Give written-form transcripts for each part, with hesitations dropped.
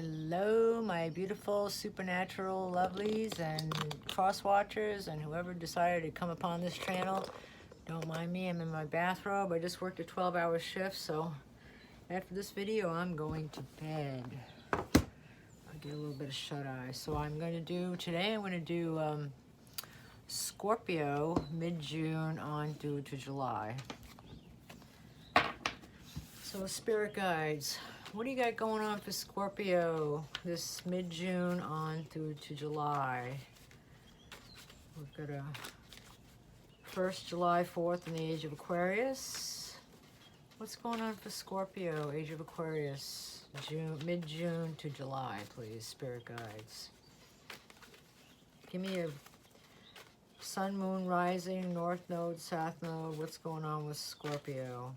Hello, my beautiful supernatural lovelies and cross watchers and whoever decided to come upon this channel. Don't mind me, I'm in my bathrobe. I just worked a 12-hour shift, so after this video, I'm going to bed. I'll get a little bit of shut-eye. So I'm going to do, today I'm going to do Scorpio mid-June on through to July. So Spirit Guides, what do you got going on for Scorpio this mid-June on through to July? We've got a 1st July 4th in the age of Aquarius. What's going on for Scorpio, age of Aquarius, mid-June to July, please, Spirit Guides? Give me a sun, moon, rising, north node, south node. What's going on with Scorpio?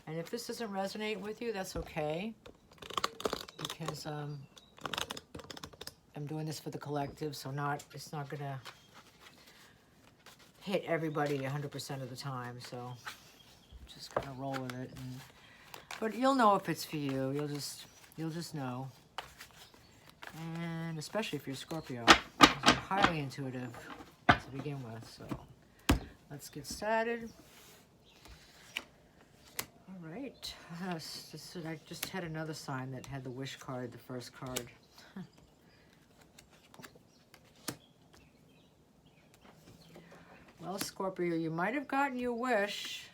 And if this doesn't resonate with you, that's okay, because I'm doing this for the collective, so it's not gonna hit everybody 100% of the time. So just gonna roll with it, but you'll know if it's for you. You'll just know, and especially if you're Scorpio, you're highly intuitive to begin with. So let's get started. All right, I just had another sign that had the wish card, the first card. Well, Scorpio, you might have gotten your wish,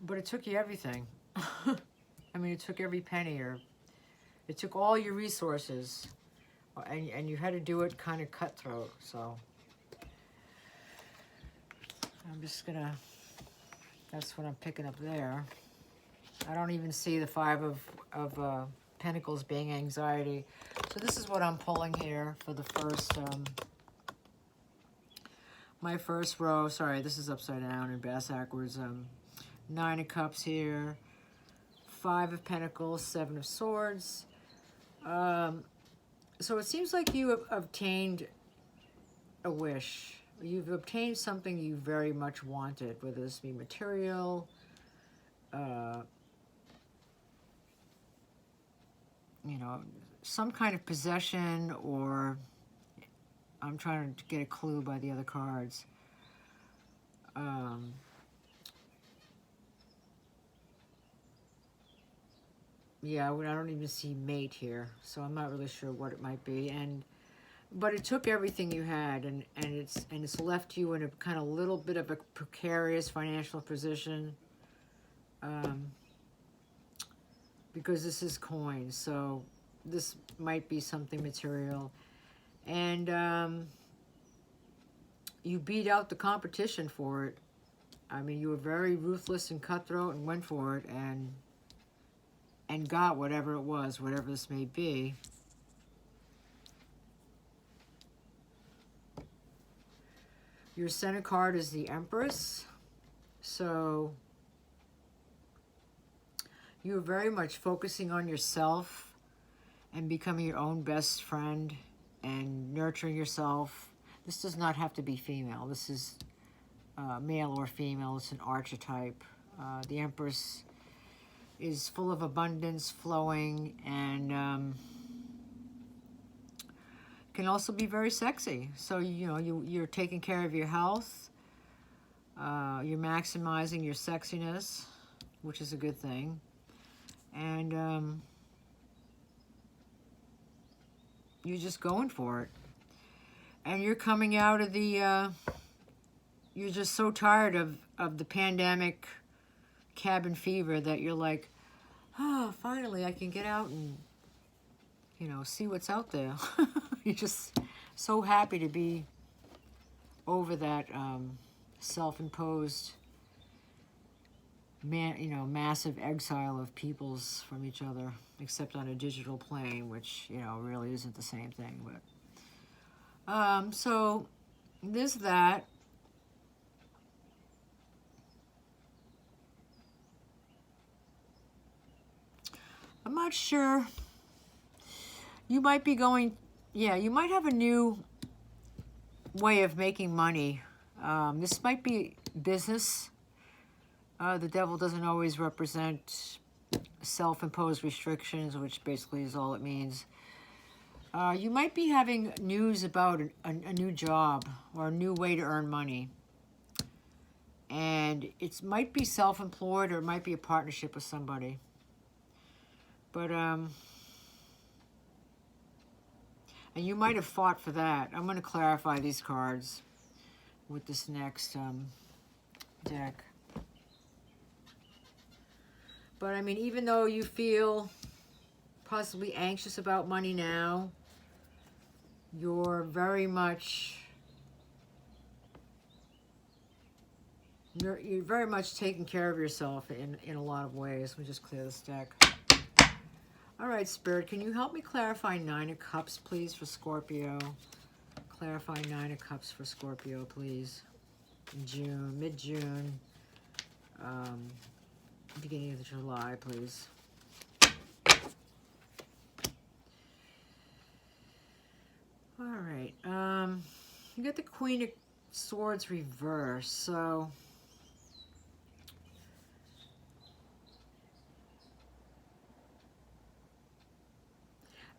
but it took you everything. I mean, it took every penny, or it took all your resources, and you had to do it kind of cutthroat. So I'm just gonna, that's what I'm picking up there. I don't even see the 5 of Pentacles being anxiety. So this is what I'm pulling here for the first, my first row. Sorry, this is upside down and backwards. 9 of Cups here, 5 of Pentacles, 7 of Swords. So it seems like you have obtained a wish. You've obtained something you very much wanted, whether this be material, you know, some kind of possession, or I'm trying to get a clue by the other cards. Yeah, I don't even see mate here, so I'm not really sure what it might be. But it took everything you had, and it's left you in a kind of little bit of a precarious financial position, because this is coins, so this might be something material. And you beat out the competition for it. I mean, you were very ruthless and cutthroat and went for it, and got whatever it was, whatever this may be. Your center card is the Empress. So you're very much focusing on yourself and becoming your own best friend and nurturing yourself. This does not have to be female. This is male or female. It's an archetype. The Empress is full of abundance, flowing, and can also be very sexy. So, you know, you're taking care of your health. You're maximizing your sexiness, which is a good thing. And you're just going for it. And you're coming out of the, you're just so tired of the pandemic cabin fever that you're like, oh, finally I can get out and, you know, see what's out there. You're just so happy to be over that self-imposed, massive exile of peoples from each other, except on a digital plane, which, you know, really isn't the same thing. But so there's that. I'm not sure. You might be going, yeah, you might have a new way of making money. This might be business. The devil doesn't always represent self-imposed restrictions, which basically is all it means. You might be having news about a new job or a new way to earn money. And it might be self-employed or it might be a partnership with somebody. But, and you might have fought for that. I'm going to clarify these cards with this next deck. But, I mean, even though you feel possibly anxious about money now, you're very much taking care of yourself in a lot of ways. Let me just clear this deck. All right, Spirit, can you help me clarify 9 of Cups, please, for Scorpio? Clarify 9 of Cups for Scorpio, please. In June, mid-June, beginning of July, please. All right. You got the Queen of Swords reversed, so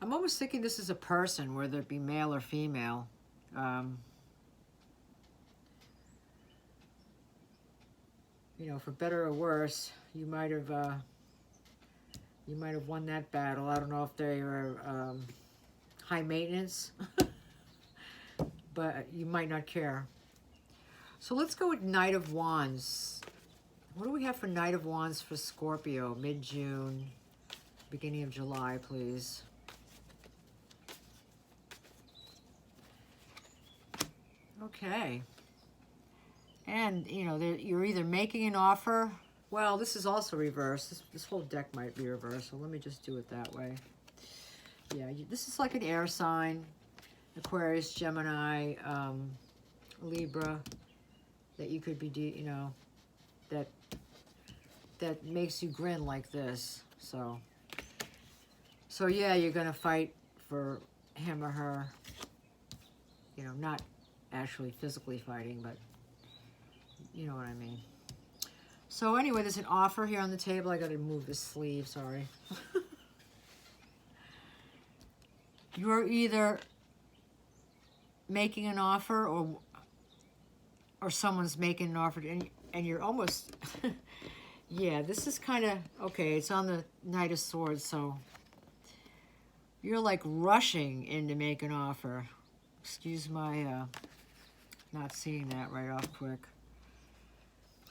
I'm almost thinking this is a person, whether it be male or female. You know, for better or worse, you might have won that battle. I don't know if they were high maintenance, but you might not care. So let's go with Knight of Wands. What do we have for Knight of Wands for Scorpio? Mid-June, beginning of July, please. Okay. And, you know, you're either making an offer. Well, this is also reversed. This whole deck might be reversed, so let me just do it that way. Yeah, this is like an air sign. Aquarius, Gemini, Libra. That you could be, you know, that makes you grin like this. So yeah, you're going to fight for him or her. You know, not actually physically fighting, but you know what I mean. So anyway, there's an offer here on the table. I got to move this sleeve, sorry. You're either making an offer or someone's making an offer, and you're almost, yeah, this is kind of, okay, it's on the Knight of Swords, so you're like rushing in to make an offer. Excuse my not seeing that right off quick.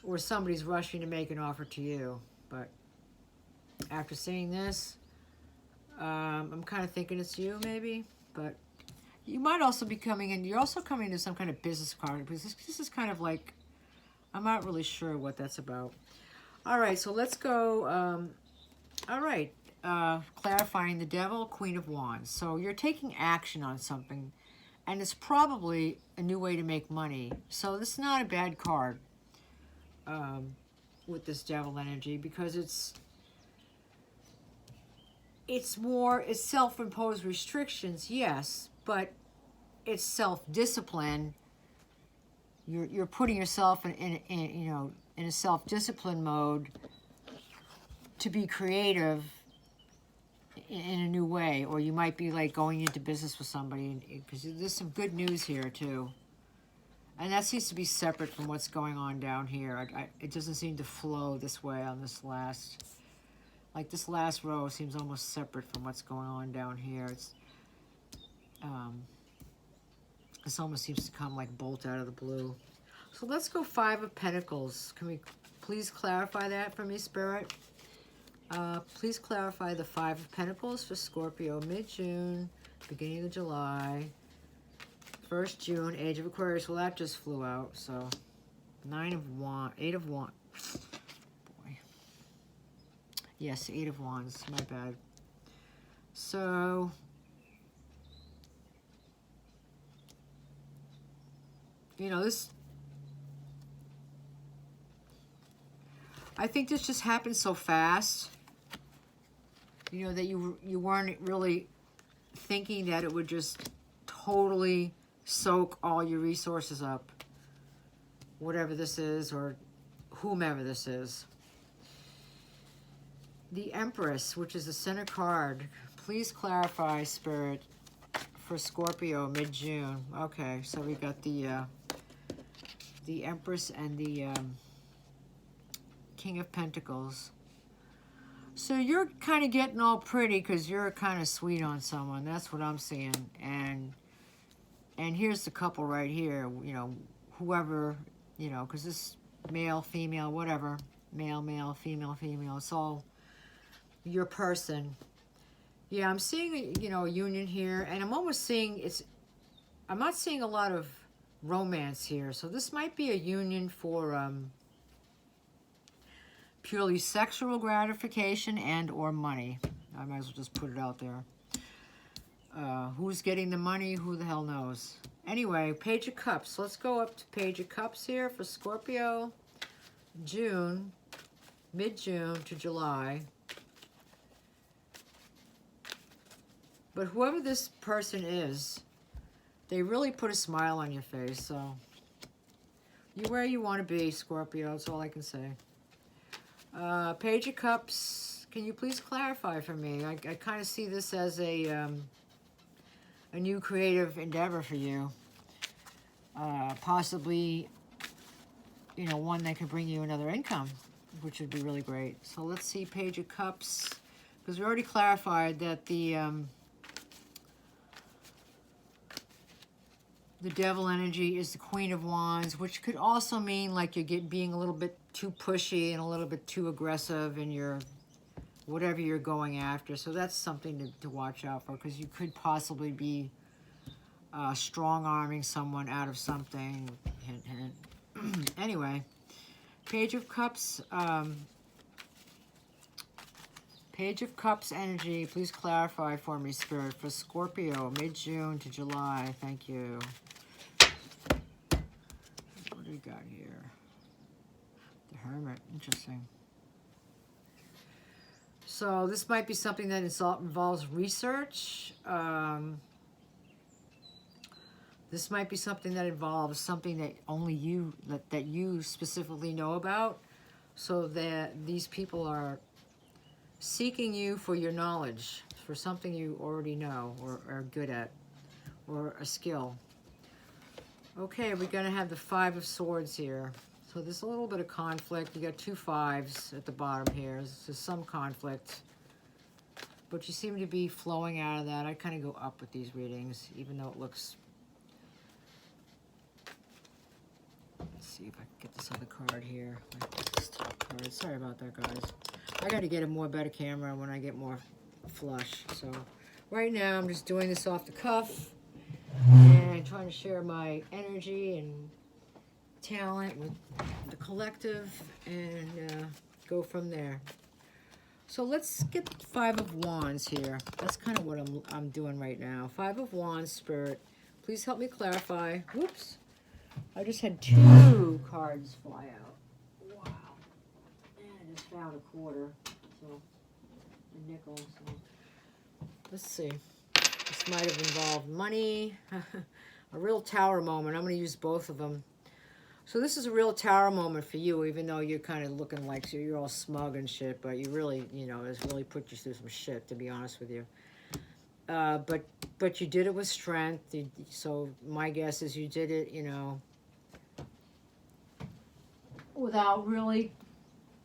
Or somebody's rushing to make an offer to you. But after seeing this, I'm kind of thinking it's you maybe. But you might also be coming in. You're also coming into some kind of business card. Because this is kind of like, I'm not really sure what that's about. All right, so let's go. All right, clarifying the Devil, Queen of Wands. So you're taking action on something. And it's probably a new way to make money. So this is not a bad card with this Devil energy, because it's self-imposed restrictions, yes, but it's self-discipline. You're putting yourself in you know, in a self-discipline mode to be creative in a new way, or you might be like going into business with somebody, because there's some good news here too, and that seems to be separate from what's going on down here. It doesn't seem to flow this way on this last, like this last row seems almost separate from what's going on down here. This almost seems to come like bolt out of the blue. So let's go 5 of Pentacles. Can we please clarify that for me, Spirit? Please clarify the 5 of Pentacles for Scorpio, mid-June, beginning of July, 1st June, Age of Aquarius. Well, that just flew out, so 9 of Wands, 8 of Wands. Boy. Yes, 8 of Wands, my bad. So, you know, this, I think this just happened so fast. You know, that you weren't really thinking that it would just totally soak all your resources up. Whatever this is, or whomever this is. the Empress, which is the center card. Please clarify, Spirit, for Scorpio mid-June. Okay, so we got the Empress and the King of Pentacles. So you're kind of getting all pretty because you're kind of sweet on someone. That's what I'm seeing. And here's the couple right here. You know, whoever, you know, because this male, female, whatever. Male, male, female, female. It's all your person. Yeah, I'm seeing, you know, a union here. And I'm almost seeing I'm not seeing a lot of romance here. So this might be a union for purely sexual gratification and or money. I might as well just put it out there. Who's getting the money? Who the hell knows? Anyway, Page of Cups. Let's go up to Page of Cups here for Scorpio. June, mid-June to July. But whoever this person is, they really put a smile on your face. So you're where you want to be, Scorpio. That's all I can say. Page of Cups, can you please clarify for me? I kind of see this as a new creative endeavor for you. Possibly, you know, one that could bring you another income, which would be really great. So let's see, Page of Cups, because we already clarified that the Devil energy is the Queen of Wands, which could also mean like you're being a little bit too pushy and a little bit too aggressive in your whatever you're going after. So that's something to watch out for, because you could possibly be strong-arming someone out of something. Hint, hint. Anyway, Page of Cups. Page of Cups energy. Please clarify for me, Spirit, for Scorpio, mid-June to July. Thank you. What do we got here? The Hermit. Interesting. So this might be something that involves research. This might be something that involves something that only you, that you specifically know about, so that these people are seeking you for your knowledge, for something you already know or are good at, or a skill. Okay, we're going to have the Five of Swords here. So there's a little bit of conflict. You got two fives at the bottom here. There's some conflict, but you seem to be flowing out of that. I kind of go up with these readings, even though it looks... Let's see if I can get this other card here. This top card. Sorry about that, guys. I got to get a better camera when I get more flush. So right now I'm just doing this off the cuff and trying to share my energy and talent with the collective and go from there. So let's get Five of Wands here. That's kind of what I'm doing right now. Five of Wands, Spirit. Please help me clarify. Whoops. I just had two cards fly out. Wow. And I just found a quarter. So, a nickel. So, let's see. This might have involved money. A real tower moment. I'm going to use both of them. So this is a real tower moment for you, even though you're kind of looking like you're all smug and shit, but you really, you know, it's really put you through some shit, to be honest with you. But you did it with strength. So my guess is you did it, you know, without really,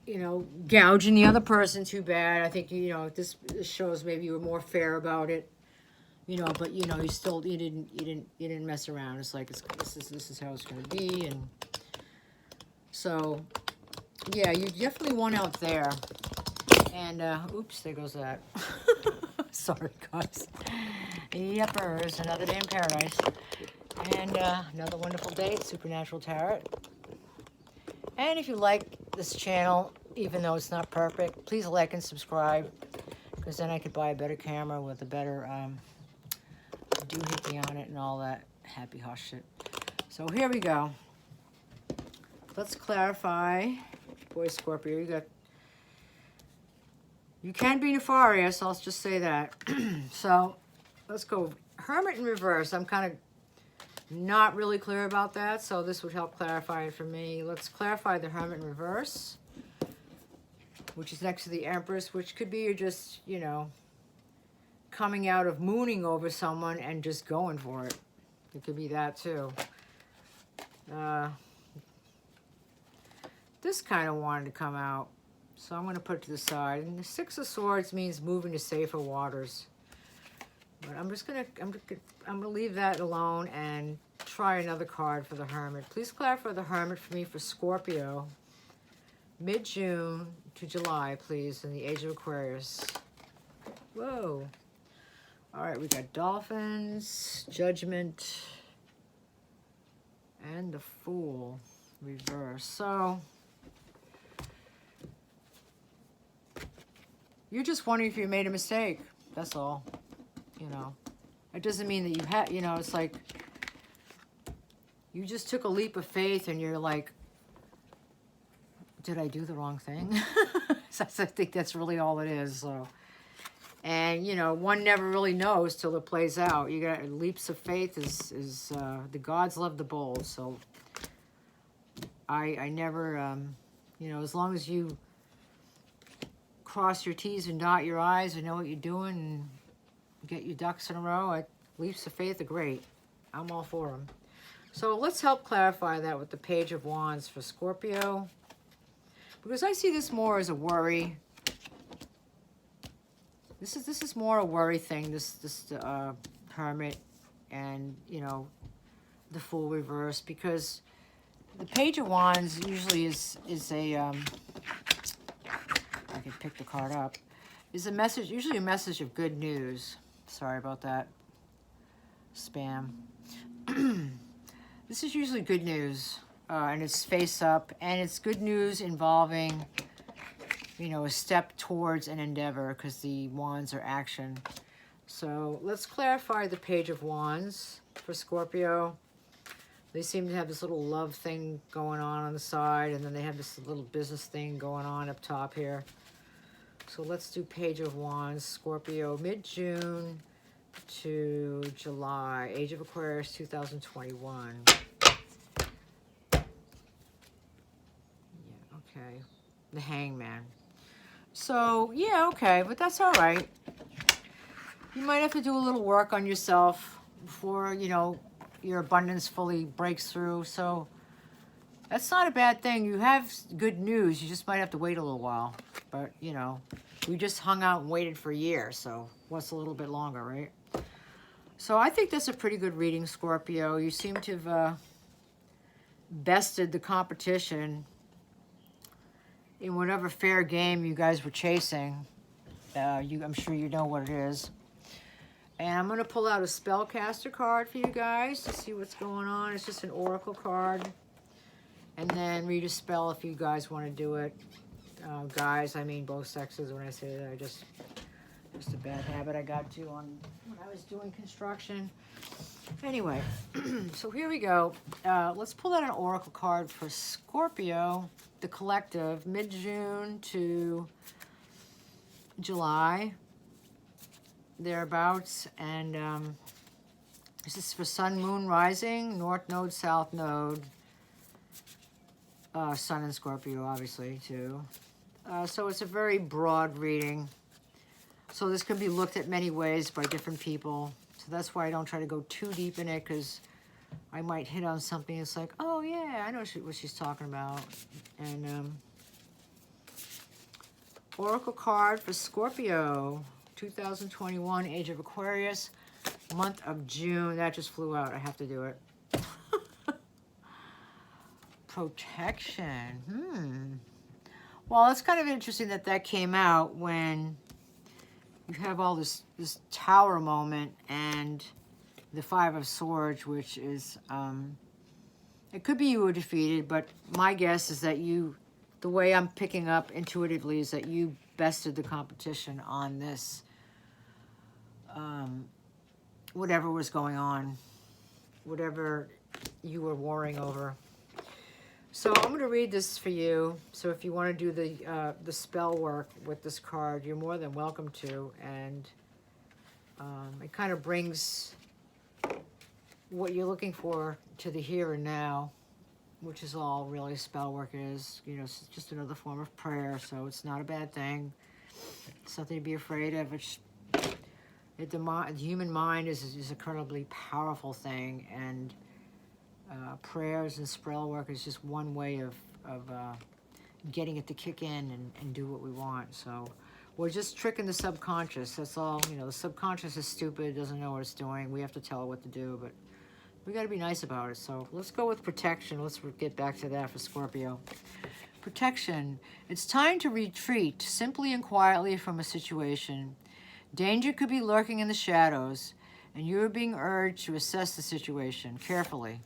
you know, gouging the other person too bad. I think, you know, this shows maybe you were more fair about it, you know. But you know, you didn't mess around. It's like this is how it's going to be, and so yeah, you definitely won out there. And oops, there goes that. Sorry, guys. Yepers, another day in paradise. And another wonderful day at Supernatural Tarot. And if you like this channel, even though it's not perfect, please like and subscribe, because then I could buy a better camera with a better doohickey on it and all that happy hosh shit. So here we go. Let's clarify. Boy, Scorpio, you can be nefarious, I'll just say that. So, let's go. Hermit in reverse. I'm kind of not really clear about that, so this would help clarify it for me. Let's clarify the Hermit in reverse. which is next to the Empress, which could be you're just, you know, coming out of mooning over someone and just going for it. It could be that too. This kind of wanted to come out, so I'm going to put it to the side. And the Six of Swords means moving to safer waters. But I'm gonna leave that alone and try another card for the Hermit. Please clarify the Hermit for me for Scorpio. Mid-June to July, please, in the Age of Aquarius. Whoa. All right, we got Dolphins, Judgment, and the Fool reverse. So you're just wondering if you made a mistake. That's all. You know, it doesn't mean that you had, you know, it's like you just took a leap of faith and you're like, did I do the wrong thing? So I think that's really all it is. So, and you know, one never really knows till it plays out. You got leaps of faith is the gods love the bold. So I never, you know, as long as you cross your T's and dot your I's and know what you're doing and get your ducks in a row, leaps of faith are great. I'm all for them. So let's help clarify that with the Page of Wands for Scorpio. Because I see this more as a worry. This is more a worry thing, this Hermit and, you know, the Fool reverse. Because the Page of Wands usually is a, I can pick the card up, is a message, usually a message of good news. Sorry about that. Spam. This is usually good news, and it's face up, and it's good news involving, you know, a step towards an endeavor, because the Wands are action. So let's clarify the Page of Wands for Scorpio. They seem to have this little love thing going on the side, and then they have this little business thing going on up top here. So let's do Page of Wands, Scorpio, mid-June to July, Age of Aquarius 2021. Yeah, okay. The Hangman. So, yeah, okay, but that's all right. You might have to do a little work on yourself before, you know, your abundance fully breaks through. So that's not a bad thing. You have good news. You just might have to wait a little while. But, you know, we just hung out and waited for a year. So what's a little bit longer, right? So I think that's a pretty good reading, Scorpio. You seem to have bested the competition in whatever fair game you guys were chasing. I'm sure you know what it is. And I'm going to pull out a spellcaster card for you guys to see what's going on. It's just an oracle card. And then read a spell if you guys want to do it. Guys, I mean both sexes when I say that. Just a bad habit I got to on when I was doing construction. Anyway, so here we go. Let's pull out an oracle card for Scorpio, the collective, mid-June to July, thereabouts. And this is for Sun, Moon, Rising, North Node, South Node, Sun and Scorpio, obviously, too. So it's a very broad reading. So this can be looked at many ways by different people. So that's why I don't try to go too deep in it, because I might hit on something that's like, oh yeah, I know what she's talking about. And oracle card for Scorpio, 2021, Age of Aquarius, month of June. That just flew out. I have to do it. Protection. Well, it's kind of interesting that came out when you have all this tower moment and the Five of Swords, which is, it could be you were defeated, but my guess is that the way I'm picking up intuitively is that you bested the competition on this, whatever was going on, whatever you were warring over. So I'm going to read this for you. So if you want to do the spell work with this card, you're more than welcome to. And it kind of brings what you're looking for to the here and now. which is all really spell work is. You know, it's just another form of prayer, so it's not a bad thing. It's something to be afraid of. The human mind is an incredibly powerful thing, and prayers and spell work is just one way of getting it to kick in and do what we want. So we're just tricking the subconscious. That's all. You know, the subconscious is stupid, it doesn't know what it's doing. We have to tell it what to do, but we got to be nice about it. So let's go with protection. Let's get back to that for Scorpio. Protection. It's time to retreat simply and quietly from a situation. Danger could be lurking in the shadows, and you are being urged to assess the situation carefully.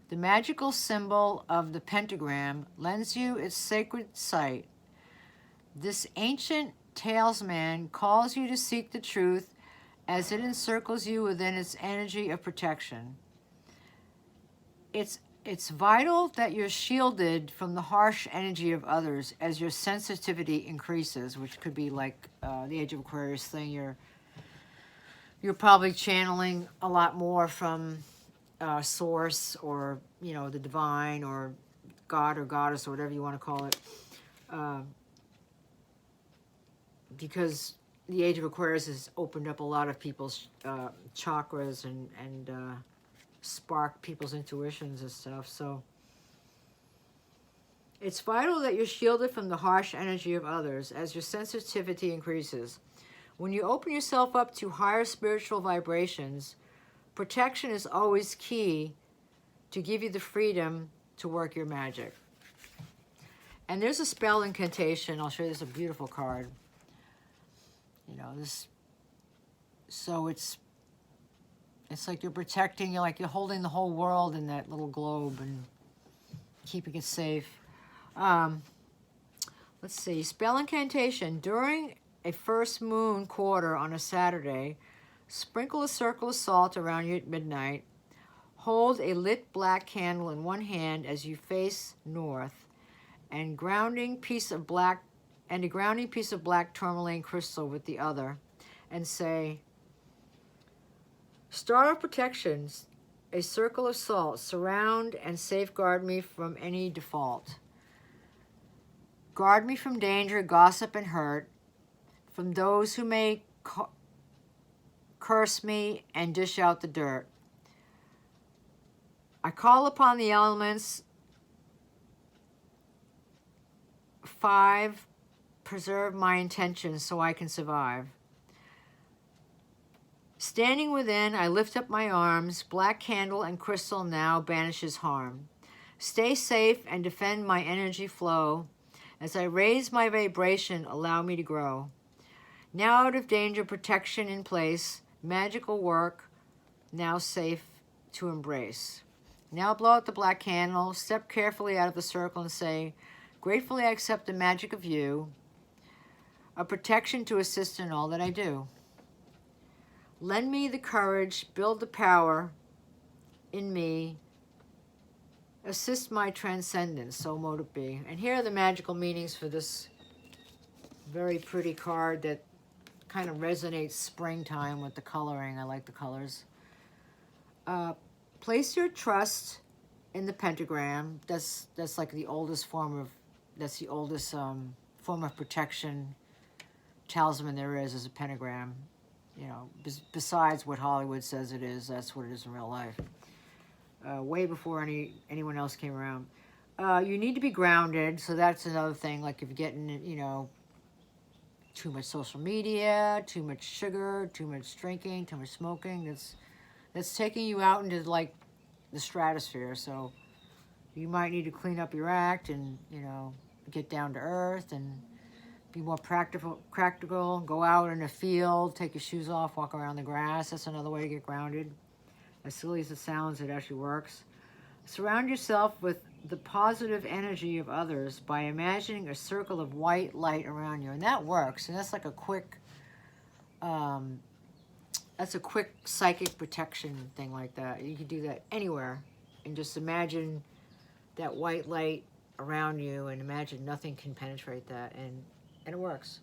The magical symbol of the pentagram lends you its sacred sight. This ancient talisman calls you to seek the truth as it encircles you within its energy of protection. It's vital that you're shielded from the harsh energy of others as your sensitivity increases, which could be like the Age of Aquarius thing. You're probably channeling a lot more from source, or you know, the divine, or God or goddess, or whatever you want to call it, because the Age of Aquarius has opened up a lot of people's chakras and sparked people's intuitions and stuff. So it's vital that you're shielded from the harsh energy of others as your sensitivity increases. When you open yourself up to higher spiritual vibrations, protection is always key to give you the freedom to work your magic. And there's a spell incantation. I'll show you this, a beautiful card. You know, this, so it's like you're protecting, you're holding the whole world in that little globe and keeping it safe. Let's see, spell incantation. During a first moon quarter on a Saturday, sprinkle a circle of salt around you at midnight. Hold a lit black candle in one hand as you face north, and a grounding piece of black tourmaline crystal with the other, and say, "Star of protections, a circle of salt, surround and safeguard me from any default. Guard me from danger, gossip, and hurt, from those who may curse me and dish out the dirt. I call upon the elements. 5, preserve my intentions so I can survive. Standing within, I lift up my arms. Black candle and crystal now banishes harm. Stay safe and defend my energy flow. As I raise my vibration, allow me to grow. Now out of danger, protection in place. Magical work, now safe to embrace." Now blow out the black candle. Step carefully out of the circle and say, "Gratefully I accept the magic of you, a protection to assist in all that I do. Lend me the courage, build the power in me, assist my transcendence, so mote it be." And here are the magical meanings for this very pretty card that kind of resonates springtime with the coloring. I like the colors. Place your trust in the pentagram. That's like the oldest form of, form of protection talisman there is a pentagram. You know, besides what Hollywood says it is, that's what it is in real life. Way before anyone else came around. You need to be grounded, so that's another thing. Like if you're getting, you know, too much social media, too much sugar, too much drinking, too much smoking, that's taking you out into like the stratosphere. So you might need to clean up your act and, you know, get down to earth and be more practical, go out in a field, take your shoes off, walk around the grass. That's another way to get grounded. As silly as it sounds, it actually works. Surround yourself with the positive energy of others by imagining a circle of white light around you. And that works. And that's like a quick, psychic protection thing like that. You can do that anywhere. And just imagine that white light around you and imagine nothing can penetrate that. And it works.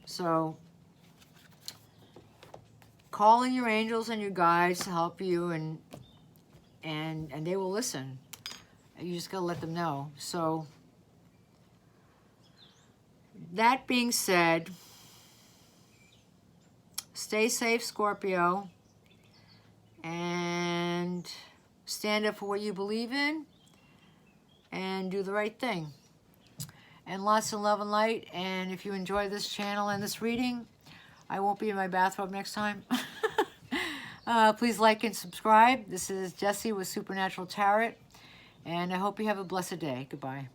So calling your angels and your guides to help you and they will listen. You just gotta let them know. So that being said, stay safe, Scorpio, and stand up for what you believe in and do the right thing. And lots of love and light. And if you enjoy this channel and this reading, I won't be in my bathrobe next time. Please like and subscribe. This is Jessie with Supernatural Tarot, and I hope you have a blessed day. Goodbye.